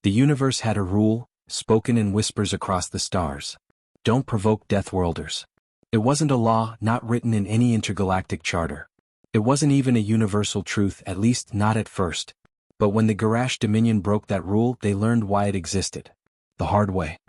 The universe had a rule, spoken in whispers across the stars. Don't provoke Deathworlders. It wasn't a law, not written in any intergalactic charter. It wasn't even a universal truth, at least not at first. But when the Garash Dominion broke that rule, they learned why it existed. The hard way.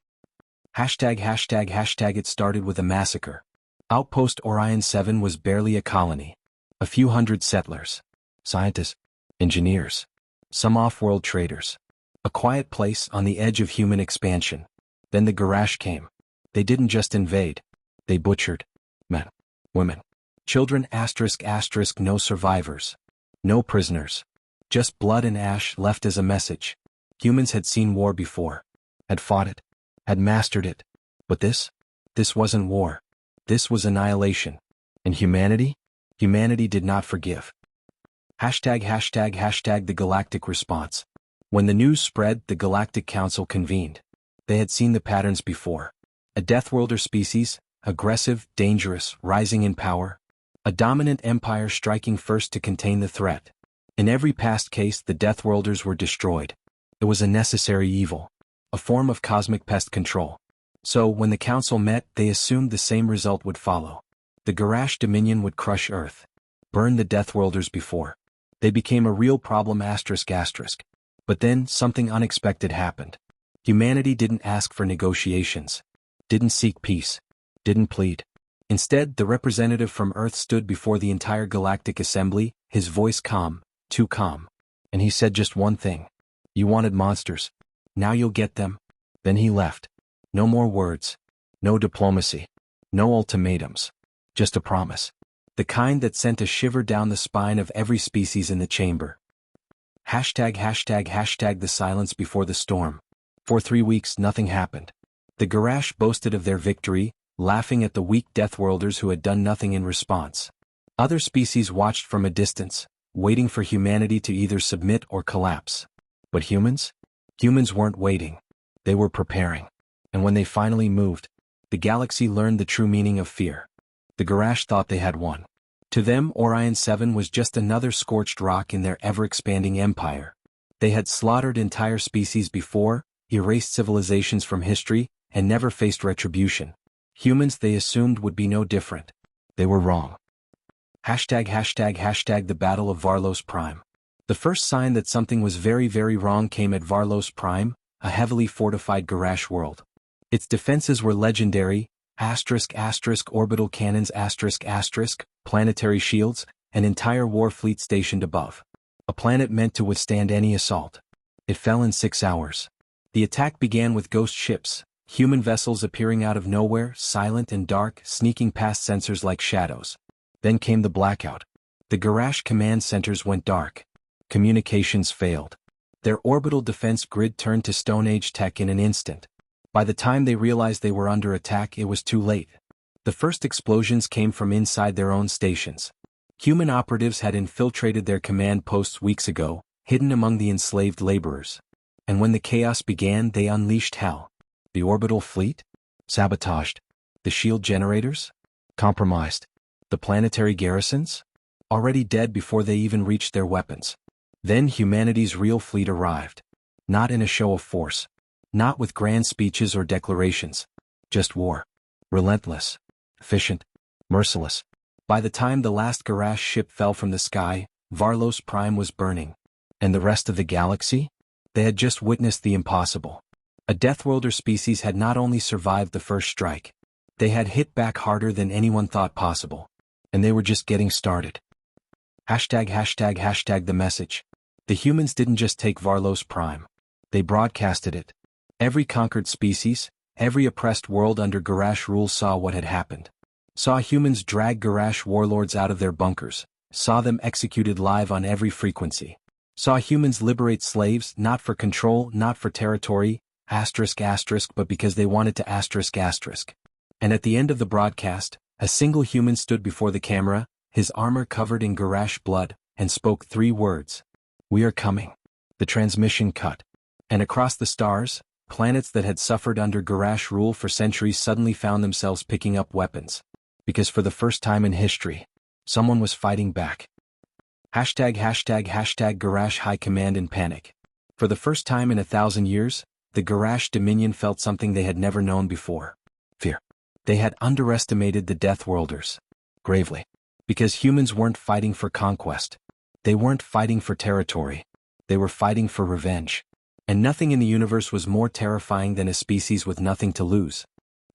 It started with a massacre. Outpost Orion 7 was barely a colony. A few hundred settlers. Scientists. Engineers. Some off-world traders. A quiet place on the edge of human expansion. Then the Garash came. They didn't just invade. They butchered. Men. Women. Children ***, no survivors. No prisoners. Just blood and ash left as a message. Humans had seen war before. Had fought it. Had mastered it. But this wasn't war. This was annihilation. And humanity? Humanity did not forgive. The galactic response. When the news spread, the Galactic Council convened. They had seen the patterns before. A Deathworlder species, aggressive, dangerous, rising in power. A dominant empire striking first to contain the threat. In every past case, the Deathworlders were destroyed. It was a necessary evil. A form of cosmic pest control. So, when the council met, they assumed the same result would follow. The Garash Dominion would crush Earth. Burn the Deathworlders before. They became a real problem ***. But then, something unexpected happened. Humanity didn't ask for negotiations. Didn't seek peace. Didn't plead. Instead, the representative from Earth stood before the entire Galactic Assembly, his voice calm, too calm. And he said just one thing. You wanted monsters. Now you'll get them. Then he left. No more words. No diplomacy. No ultimatums. Just a promise. The kind that sent a shiver down the spine of every species in the chamber. The silence before the storm. For 3 weeks nothing happened. The Garash boasted of their victory, laughing at the weak Deathworlders who had done nothing in response. Other species watched from a distance, waiting for humanity to either submit or collapse. But humans? Humans weren't waiting. They were preparing. And when they finally moved, the galaxy learned the true meaning of fear. The Garash thought they had won. To them, Orion 7 was just another scorched rock in their ever-expanding empire. They had slaughtered entire species before, erased civilizations from history, and never faced retribution. Humans they assumed would be no different. They were wrong. The Battle of Varlos Prime. The first sign that something was very, very wrong came at Varlos Prime, a heavily fortified Garash world. Its defenses were legendary, ***, orbital cannons ***, planetary shields, an entire war fleet stationed above. A planet meant to withstand any assault. It fell in 6 hours. The attack began with ghost ships, human vessels appearing out of nowhere, silent and dark, sneaking past sensors like shadows. Then came the blackout. The Garash command centers went dark. Communications failed. Their orbital defense grid turned to Stone Age tech in an instant. By the time they realized they were under attack, it was too late. The first explosions came from inside their own stations. Human operatives had infiltrated their command posts weeks ago, hidden among the enslaved laborers. And when the chaos began, they unleashed hell. The orbital fleet? Sabotaged. The shield generators? Compromised. The planetary garrisons? Already dead before they even reached their weapons. Then humanity's real fleet arrived. Not in a show of force. Not with grand speeches or declarations. Just war. Relentless. Efficient. Merciless. By the time the last Garash ship fell from the sky, Varlos Prime was burning. And the rest of the galaxy? They had just witnessed the impossible. A Deathworlder species had not only survived the first strike, they had hit back harder than anyone thought possible. And they were just getting started. The message. The humans didn't just take Varlos Prime. They broadcasted it. Every conquered species, every oppressed world under Garash rule saw what had happened. Saw humans drag Garash warlords out of their bunkers. Saw them executed live on every frequency. Saw humans liberate slaves, not for control, not for territory, ***, but because they wanted to ***. And at the end of the broadcast, a single human stood before the camera, his armor covered in Garash blood, and spoke 3 words. We are coming. The transmission cut. And across the stars, planets that had suffered under Garash rule for centuries suddenly found themselves picking up weapons. Because for the first time in history, someone was fighting back. #Garash High Command in panic. For the first time in 1,000 years, the Garash Dominion felt something they had never known before. Fear. They had underestimated the Deathworlders. Gravely. Because humans weren't fighting for conquest. They weren't fighting for territory. They were fighting for revenge. And nothing in the universe was more terrifying than a species with nothing to lose.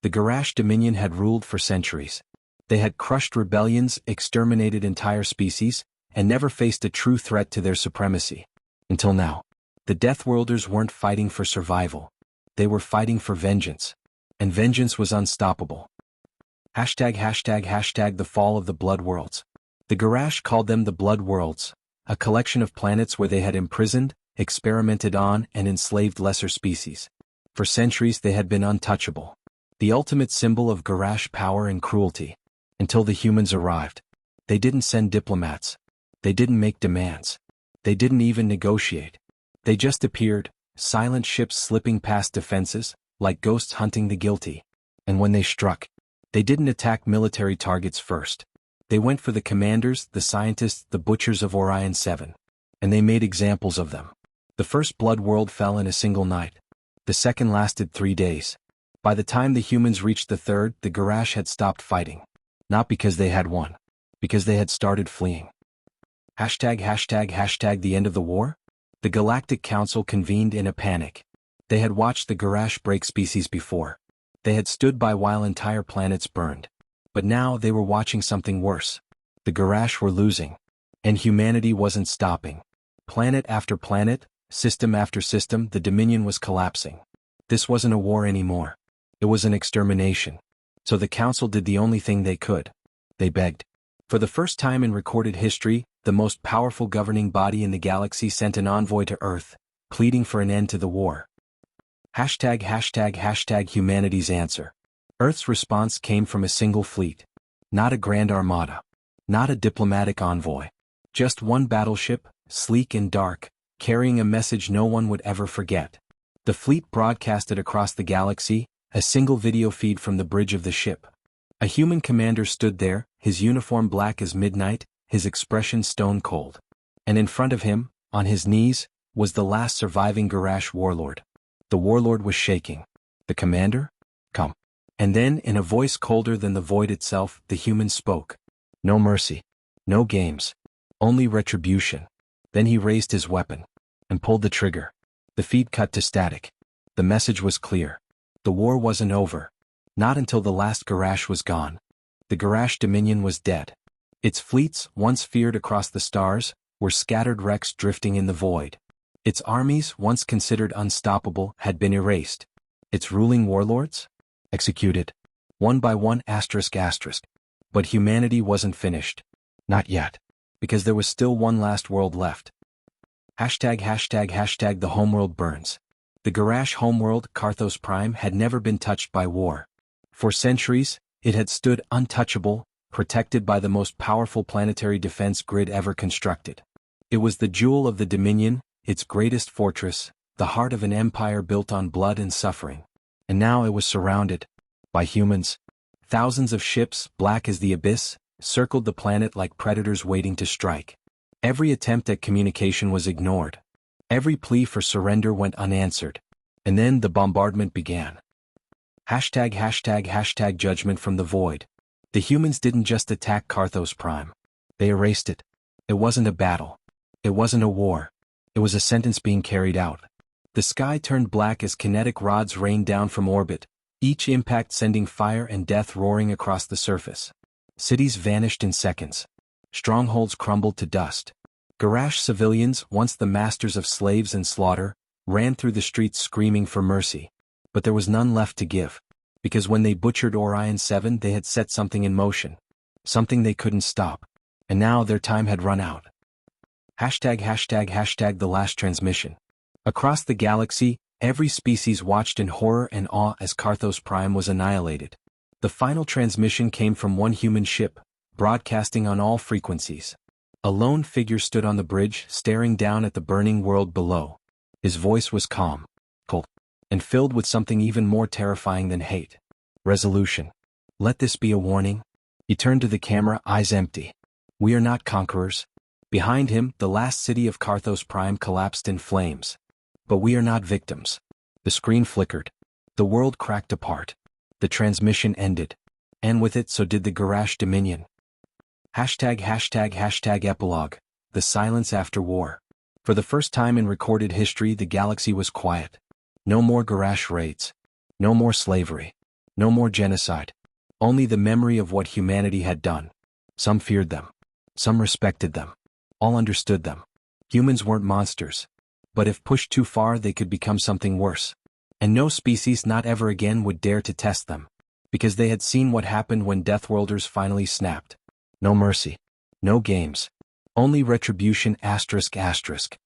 The Garash Dominion had ruled for centuries. They had crushed rebellions, exterminated entire species, and never faced a true threat to their supremacy. Until now. The Deathworlders weren't fighting for survival. They were fighting for vengeance. And vengeance was unstoppable. #the fall of the Blood Worlds. The Garash called them the Blood Worlds, a collection of planets where they had imprisoned, experimented on, and enslaved lesser species. For centuries they had been untouchable. The ultimate symbol of Garash power and cruelty. Until the humans arrived. They didn't send diplomats. They didn't make demands. They didn't even negotiate. They just appeared, silent ships slipping past defenses, like ghosts hunting the guilty. And when they struck, they didn't attack military targets first. They went for the commanders, the scientists, the butchers of Orion 7. And they made examples of them. The first Blood World fell in a single night. The second lasted 3 days. By the time the humans reached the third, the Garash had stopped fighting. Not because they had won. Because they had started fleeing. #the end of the war? The Galactic Council convened in a panic. They had watched the Garash break species before. They had stood by while entire planets burned. But now they were watching something worse. The Garash were losing. And humanity wasn't stopping. Planet after planet, system after system, the Dominion was collapsing. This wasn't a war anymore. It was an extermination. So the Council did the only thing they could. They begged. For the first time in recorded history, the most powerful governing body in the galaxy sent an envoy to Earth, pleading for an end to the war. #humanity's answer. Earth's response came from a single fleet. Not a grand armada. Not a diplomatic envoy. Just one battleship, sleek and dark, carrying a message no one would ever forget. The fleet broadcasted across the galaxy, a single video feed from the bridge of the ship. A human commander stood there, his uniform black as midnight, his expression stone cold. And in front of him, on his knees, was the last surviving Garash warlord. The warlord was shaking. The commander? Come. And then, in a voice colder than the void itself, the human spoke. No mercy. No games. Only retribution. Then he raised his weapon. And pulled the trigger. The feed cut to static. The message was clear. The war wasn't over. Not until the last Garash was gone. The Garash Dominion was dead. Its fleets, once feared across the stars, were scattered wrecks drifting in the void. Its armies, once considered unstoppable, had been erased. Its ruling warlords? Executed. One by one ***. But humanity wasn't finished. Not yet. Because there was still one last world left. #The homeworld burns. The Garash homeworld, Karthos Prime, had never been touched by war. For centuries, it had stood untouchable, protected by the most powerful planetary defense grid ever constructed. It was the jewel of the Dominion, its greatest fortress, the heart of an empire built on blood and suffering. And now it was surrounded by humans. Thousands of ships, black as the abyss, circled the planet like predators waiting to strike. Every attempt at communication was ignored. Every plea for surrender went unanswered. And then the bombardment began. #judgment from the void. The humans didn't just attack Karthos Prime. They erased it. It wasn't a battle. It wasn't a war. It was a sentence being carried out. The sky turned black as kinetic rods rained down from orbit, each impact sending fire and death roaring across the surface. Cities vanished in seconds. Strongholds crumbled to dust. Garash civilians, once the masters of slaves and slaughter, ran through the streets screaming for mercy. But there was none left to give. Because when they butchered Orion 7, they had set something in motion. Something they couldn't stop. And now their time had run out. #the last transmission. Across the galaxy, every species watched in horror and awe as Karthos Prime was annihilated. The final transmission came from one human ship, broadcasting on all frequencies. A lone figure stood on the bridge, staring down at the burning world below. His voice was calm, cold, and filled with something even more terrifying than hate. Resolution. Let this be a warning. He turned to the camera, eyes empty. We are not conquerors. Behind him, the last city of Karthos Prime collapsed in flames. But we are not victims. The screen flickered. The world cracked apart. The transmission ended. And with it so did the Garage Dominion. #epilogue. The silence after war. For the first time in recorded history, the galaxy was quiet. No more Garage raids. No more slavery. No more genocide. Only the memory of what humanity had done. Some feared them. Some respected them. All understood them. Humans weren't monsters. But if pushed too far, they could become something worse. And no species, not ever again, would dare to test them. Because they had seen what happened when Deathworlders finally snapped. No mercy. No games. Only retribution ***.